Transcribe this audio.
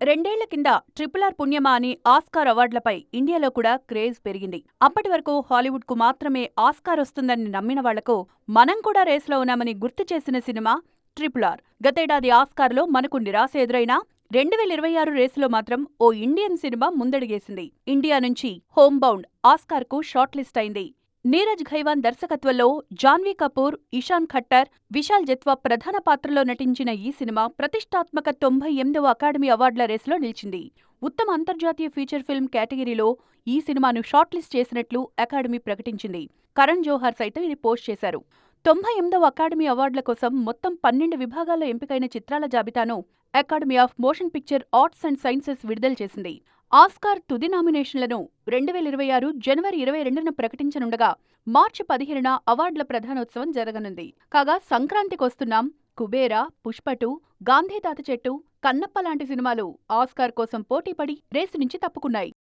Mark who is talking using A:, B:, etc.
A: రెండేళ్ల కింద RRR పుణ్యమా అని ఆస్కార్ అవార్డులపై ఇండియాలో కూడా క్రేజ్ పెరిగింది. అప్పటి వరకు హాలీవుడ్ కు మాత్రమే ఆస్కార్ వస్తుందని నమ్మిన వాళ్లకు మనం కూడా రేసులో ఉన్నామని గుర్తు చేసిన సినిమా RRR. గతేడాది ఆస్కార్లో మనకు నిరాశ ఎదురైనా 2026 రేసులో మాత్రం ఓ ఇండియన్ సినిమా ముందడుగేసింది. ఇండియా నుంచి హోమ్ బౌండ్ ఆస్కార్కు షార్ట్ లిస్ట్ అయింది. నీరజ్ ఘైవాన్ దర్శకత్వంలో జాన్వీ కపూర్, ఇషాన్ ఖట్టర్, విశాల్ జత్వా ప్రధాన పాత్రలో నటించిన ఈ సినిమా ప్రతిష్టాత్మక 98వ అకాడమీ అవార్డుల రేసులో నిలిచింది. ఉత్తమ అంతర్జాతీయ ఫీచర్ ఫిల్మ్ కేటగిరీలో ఈ సినిమాను షార్ట్ లిస్ట్ చేసినట్లు అకాడమీ ప్రకటించింది. కరణ్ జోహార్ సైతం ఇది పోస్ట్ చేశారు. 98వ అకాడమీ అవార్డుల కోసం మొత్తం 12 విభాగాల్లో ఎంపికైన చిత్రాల జాబితాను academy of motion picture arts and sciences విడుదల చేసింది. ఆస్కార్ తుది నామినేషన్లను 2026 జనవరి 22న ప్రకటించనుండగా మార్చి 15న అవార్డుల ప్రధానోత్సవం జరగనుంది. కాగా సంక్రాంతికొస్తున్నాం, కుబేరా, పుష్ప2, గాంధీ తాత చెట్టు, కన్నప్ప లాంటి సినిమాలు ఆస్కార్ కోసం పోటీపడి రేసు నుంచి తప్పుకున్నాయి.